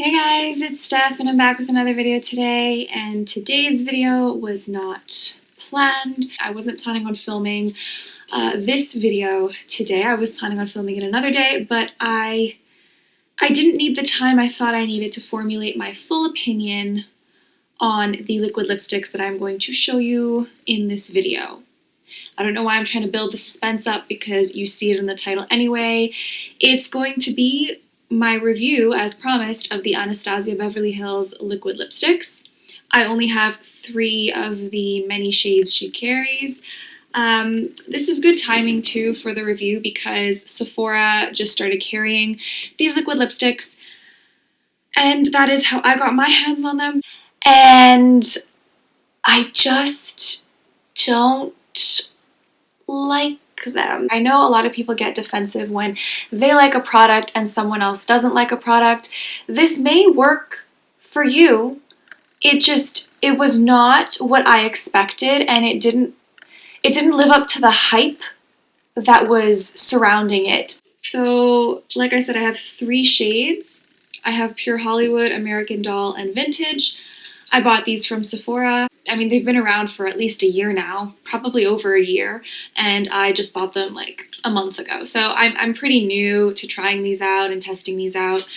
Hey guys, it's Steph and I'm back with another video today, and today's video was not planned. I wasn't planning on filming this video today. I was planning on filming it another day, but I didn't need the time I thought I needed to formulate my full opinion on the liquid lipsticks that I'm going to show you in this video. I don't know why I'm trying to build the suspense up because you see it in the title anyway. It's going to be my review, as promised, of the Anastasia Beverly Hills liquid lipsticks. I only have 3 of the many shades she carries. This is good timing too for the review because Sephora just started carrying these liquid lipsticks, and that is how I got my hands on them. And I just don't like them. I know a lot of people get defensive when they like a product and someone else doesn't like a product. This may work for you. It was not what I expected, and it didn't live up to the hype that was surrounding it. So, like I said, I have 3 shades. I have Pure Hollywood, American Doll, and Vintage. I bought these from Sephora. I mean, they've been around for at least a year now, probably over a year, and I just bought them like a month ago. So I'm pretty new to trying these out and testing these out.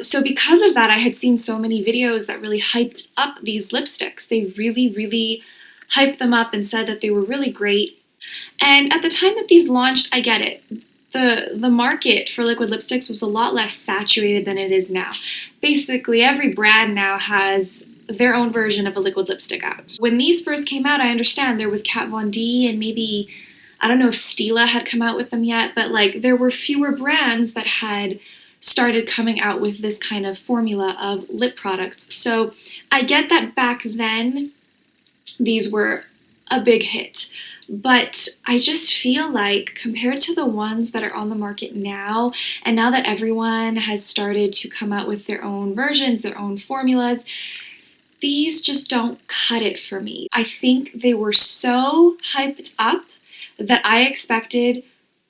So because of that, I had seen so many videos that really hyped up these lipsticks. They really hyped them up and said that they were really great. And at the time that these launched, I get it. The market for liquid lipsticks was a lot less saturated than it is now. Basically, every brand now has their own version of a liquid lipstick out. When these first came out, I understand there was Kat Von D and maybe, I don't know if Stila had come out with them yet, but like there were fewer brands that had started coming out with this kind of formula of lip products. So I get that back then these were a big hit. But I just feel like compared to the ones that are on the market now, and now that everyone has started to come out with their own versions, their own formulas, these just don't cut it for me. I think they were so hyped up that I expected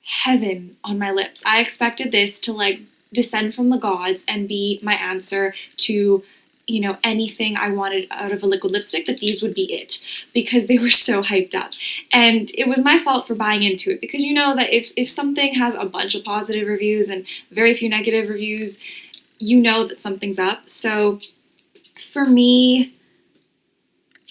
heaven on my lips. I expected this to like descend from the gods and be my answer to, you know, anything I wanted out of a liquid lipstick, that these would be it, because they were so hyped up. And it was my fault for buying into it, because you know that if something has a bunch of positive reviews and very few negative reviews, you know that something's up. So for me,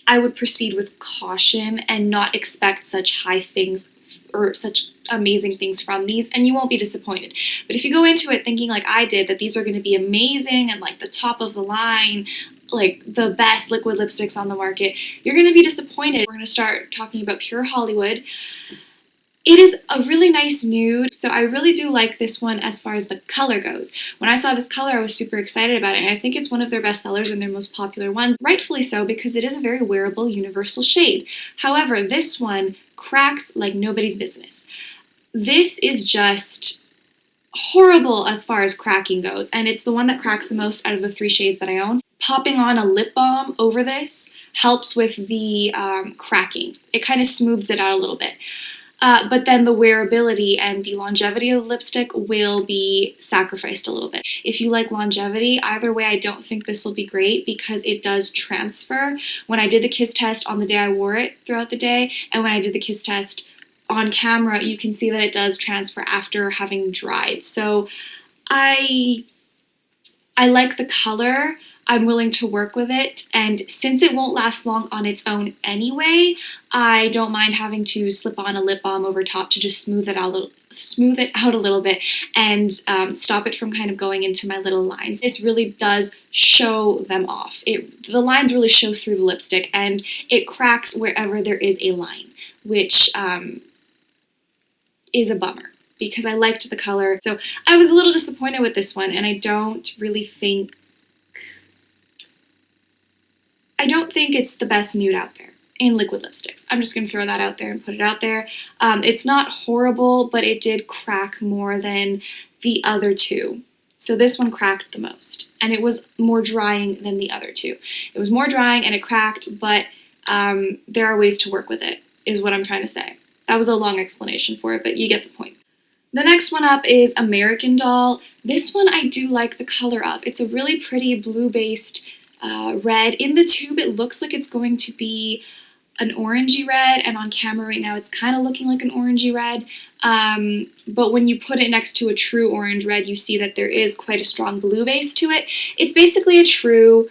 I would proceed with caution and not expect such high things or such amazing things from these, and you won't be disappointed. But if you go into it thinking like I did, that these are going to be amazing and like the top of the line, like the best liquid lipsticks on the market, you're going to be disappointed. We're going to start talking about Pure Hollywood. It is a really nice nude, so I really do like this one as far as the color goes. When I saw this color, I was super excited about it, and I think it's one of their best sellers and their most popular ones, rightfully so, because it is a very wearable, universal shade. However, this one cracks like nobody's business. This is just horrible as far as cracking goes, and it's the one that cracks the most out of the 3 shades that I own. Popping on a lip balm over this helps with the cracking. It kind of smooths it out a little bit. But then the wearability and the longevity of the lipstick will be sacrificed a little bit. If you like longevity, either way, I don't think this will be great because it does transfer. When I did the kiss test on the day I wore it throughout the day, and when I did the kiss test on camera, you can see that it does transfer after having dried. So I like the color. I'm willing to work with it, and since it won't last long on its own anyway, I don't mind having to slip on a lip balm over top to just smooth it out a little bit and stop it from kind of going into my little lines. This really does show them off. The lines really show through the lipstick, and it cracks wherever there is a line, which is a bummer because I liked the color. So I was a little disappointed with this one, and I don't think it's the best nude out there in liquid lipsticks. I'm just going to throw that out there and put it out there. It's not horrible, but it did crack more than the other 2. So this one cracked the most, and it was more drying than the other 2. It was more drying and it cracked, but there are ways to work with it, is what I'm trying to say. That was a long explanation for it, but you get the point. The next one up is American Doll. This one I do like the color of. It's a really pretty blue-based red. In the tube, it looks like it's going to be an orangey red, and on camera right now it's kind of looking like an orangey red, but when you put it next to a true orange red, you see that there is quite a strong blue base to it. It's basically a true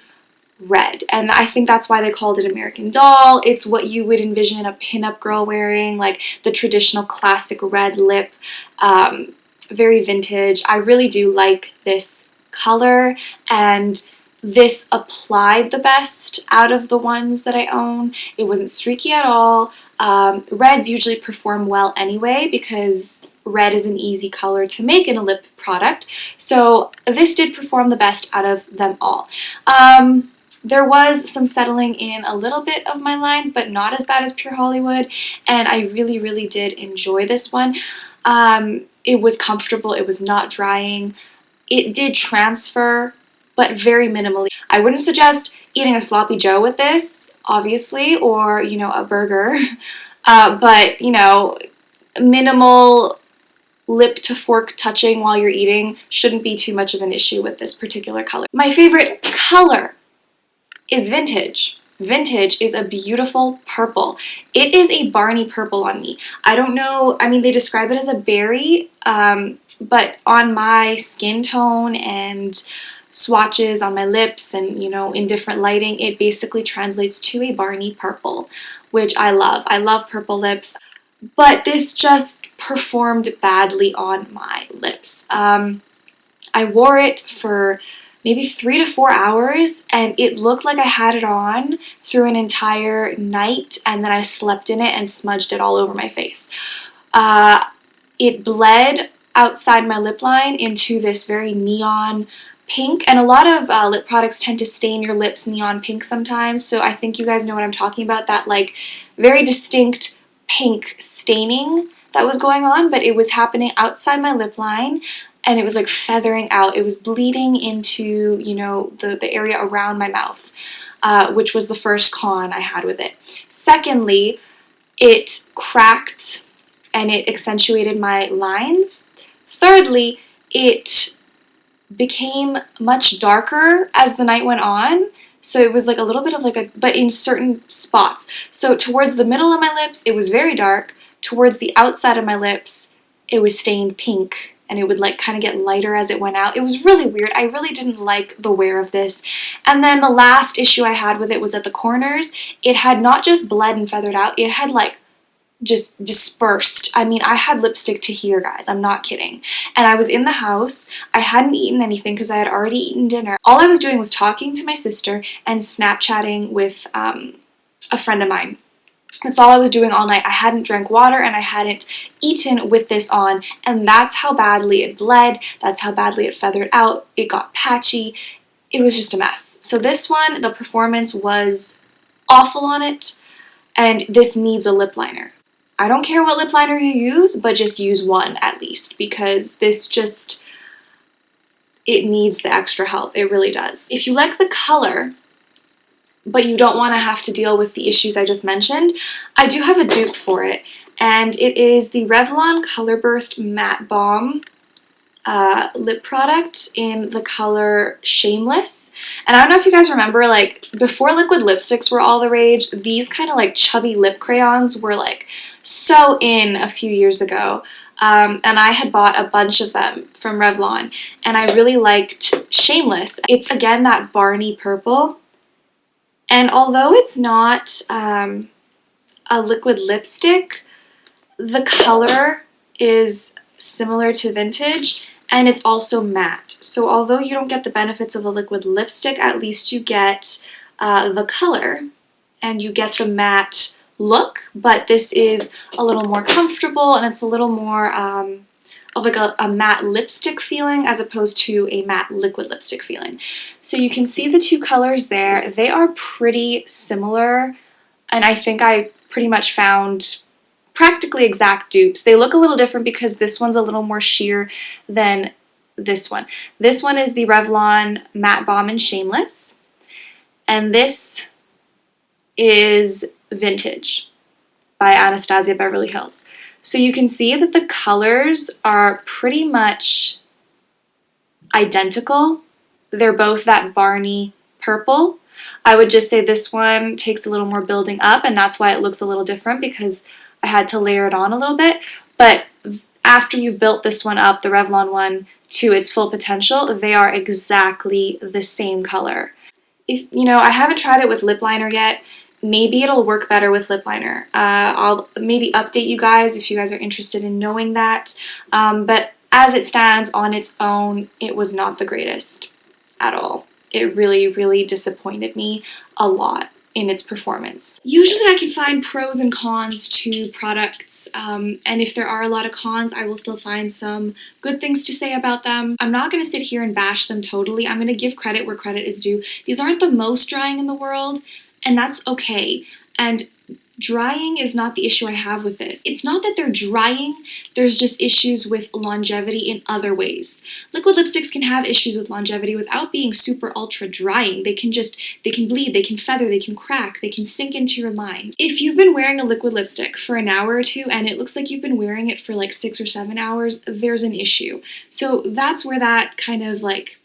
red, and I think that's why they called it American Doll. It's what you would envision a pinup girl wearing, like the traditional classic red lip, very vintage. I really do like this color, and this applied the best out of the ones that I own. It wasn't streaky at all. Reds usually perform well anyway because red is an easy color to make in a lip product. So this did perform the best out of them all. There was some settling in a little bit of my lines, but not as bad as Pure Hollywood, and I really, really did enjoy this one. It was comfortable. It was not drying. It did transfer, but very minimally. I wouldn't suggest eating a sloppy joe with this, obviously, or, you know, a burger, but, you know, minimal lip to fork touching while you're eating shouldn't be too much of an issue with this particular color. My favorite color is Vintage. Vintage is a beautiful purple. It is a Barney purple on me. I don't know, I mean, they describe it as a berry, but on my skin tone and swatches on my lips and, you know, in different lighting, it basically translates to a Barney purple, which I love. I love purple lips, but this just performed badly on my lips. I wore it for maybe 3 to 4 hours, and it looked like I had it on through an entire night, and then I slept in it and smudged it all over my face. It bled outside my lip line into this very neon pink, and a lot of lip products tend to stain your lips neon pink sometimes, so I think you guys know what I'm talking about, that like very distinct pink staining that was going on, but it was happening outside my lip line, and it was like feathering out. It was bleeding into, you know, the area around my mouth, which was the first con I had with it. Secondly, it cracked and it accentuated my lines. Thirdly, it became much darker as the night went on. So it was like a little bit of like a, but in certain spots. So towards the middle of my lips, it was very dark. Towards the outside of my lips, it was stained pink, and it would like kind of get lighter as it went out. It was really weird. I really didn't like the wear of this. And then the last issue I had with it was at the corners. It had not just bled and feathered out, it had like just dispersed. I mean, I had lipstick to here, guys. I'm not kidding. And I was in the house. I hadn't eaten anything because I had already eaten dinner. All I was doing was talking to my sister and Snapchatting with a friend of mine. That's all I was doing all night. I hadn't drank water and I hadn't eaten with this on, and that's how badly it bled. That's how badly it feathered out. It got patchy. It was just a mess. So this one, the performance was awful on it, and this needs a lip liner. I don't care what lip liner you use, but just use one at least, because this just, it needs the extra help. It really does. If you like the color, but you don't want to have to deal with the issues I just mentioned, I do have a dupe for it, and it is the Revlon Color Burst Matte Balm lip product in the color Shameless. And I don't know if you guys remember, like, before liquid lipsticks were all the rage, these kind of like chubby lip crayons were like so in a few years ago. And I had bought a bunch of them from Revlon, and I really liked Shameless. It's again that Barney purple. And although it's not a liquid lipstick, the color is similar to Vintage, and it's also matte. So although you don't get the benefits of a liquid lipstick, at least you get the color and you get the matte look, but this is a little more comfortable, and it's a little more of like a matte lipstick feeling as opposed to a matte liquid lipstick feeling. So you can see the two colors there. They are pretty similar, and I think I pretty much found practically exact dupes. They look a little different because this one's a little more sheer than this one. This one is the Revlon Matte Balm in Shameless, and this is Vintage by Anastasia Beverly Hills. So you can see that the colors are pretty much identical. They're both that Barney purple. I would just say this one takes a little more building up, and that's why it looks a little different, because I had to layer it on a little bit. But after you've built this one up, the Revlon one, to its full potential, they are exactly the same color. If you know, I haven't tried it with lip liner yet. Maybe it'll work better with lip liner. I'll maybe update you guys if you guys are interested in knowing that. But as it stands on its own, it was not the greatest at all. It really, really disappointed me a lot in its performance. Usually I can find pros and cons to products, and if there are a lot of cons, I will still find some good things to say about them. I'm not going to sit here and bash them totally. I'm going to give credit where credit is due. These aren't the most drying in the world, and that's okay. And drying is not the issue I have with this. It's not that they're drying, there's just issues with longevity in other ways. Liquid lipsticks can have issues with longevity without being super ultra drying. They can bleed, they can feather, they can crack, they can sink into your lines. If you've been wearing a liquid lipstick for an hour or two and it looks like you've been wearing it for like 6 or 7 hours, there's an issue. So that's where that kind of like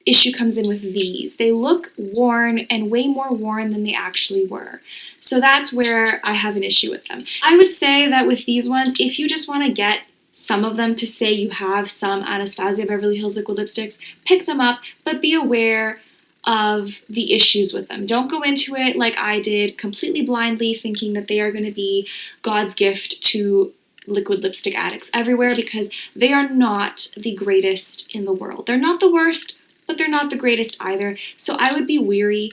issue comes in with these. They look worn and way more worn than they actually were. So that's where I have an issue with them. I would say that with these ones, if you just want to get some of them to say you have some Anastasia Beverly Hills liquid lipsticks, pick them up, but be aware of the issues with them. Don't go into it like I did, completely blindly thinking that they are going to be God's gift to liquid lipstick addicts everywhere, because they are not the greatest in the world. They're not the worst, but they're not the greatest either. So I would be weary.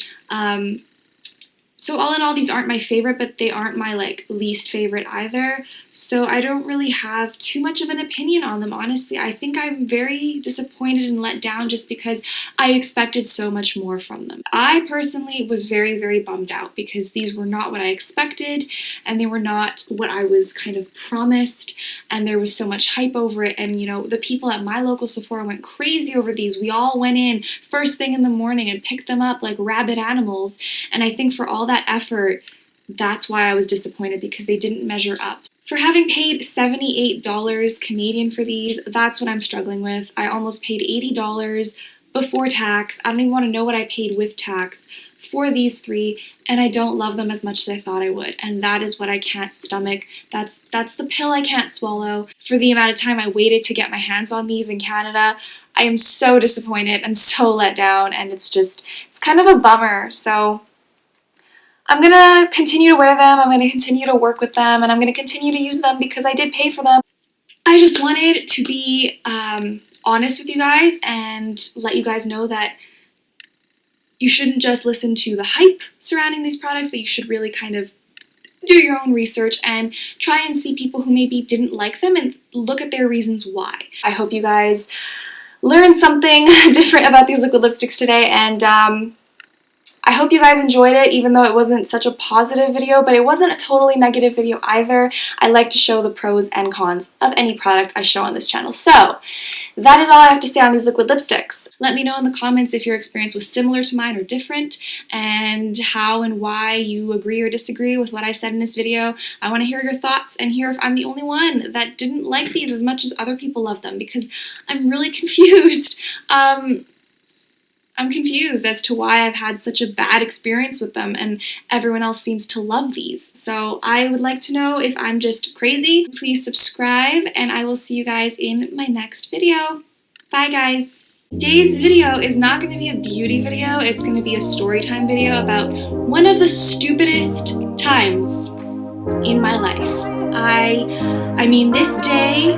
So all in all, these aren't my favorite, but they aren't my like least favorite either. So I don't really have too much of an opinion on them, honestly. I think I'm very disappointed and let down just because I expected so much more from them. I personally was very, very bummed out because these were not what I expected, and they were not what I was kind of promised, and there was so much hype over it. And you know, the people at my local Sephora went crazy over these. We all went in first thing in the morning and picked them up like rabid animals, and I think for all that effort, that's why I was disappointed, because they didn't measure up. For having paid $78 Canadian for these, that's what I'm struggling with. I almost paid $80 before tax. I don't even want to know what I paid with tax for these three, and I don't love them as much as I thought I would, and that is what I can't stomach. That's the pill I can't swallow. For the amount of time I waited to get my hands on these in Canada, I am so disappointed and so let down, and it's kind of a bummer. So I'm going to continue to wear them, I'm going to continue to work with them, and I'm going to continue to use them because I did pay for them. I just wanted to be honest with you guys and let you guys know that you shouldn't just listen to the hype surrounding these products, that you should really kind of do your own research and try and see people who maybe didn't like them and look at their reasons why. I hope you guys learned something different about these liquid lipsticks today, and I hope you guys enjoyed it, even though it wasn't such a positive video, but it wasn't a totally negative video either. I like to show the pros and cons of any product I show on this channel. So that is all I have to say on these liquid lipsticks. Let me know in the comments if your experience was similar to mine or different, and how and why you agree or disagree with what I said in this video. I want to hear your thoughts and hear if I'm the only one that didn't like these as much as other people love them, because I'm really confused. I'm confused as to why I've had such a bad experience with them and everyone else seems to love these. So I would like to know if I'm just crazy. Please subscribe, and I will see you guys in my next video. Bye guys! Today's video is not going to be a beauty video, it's going to be a story time video about one of the stupidest times in my life. I mean, this day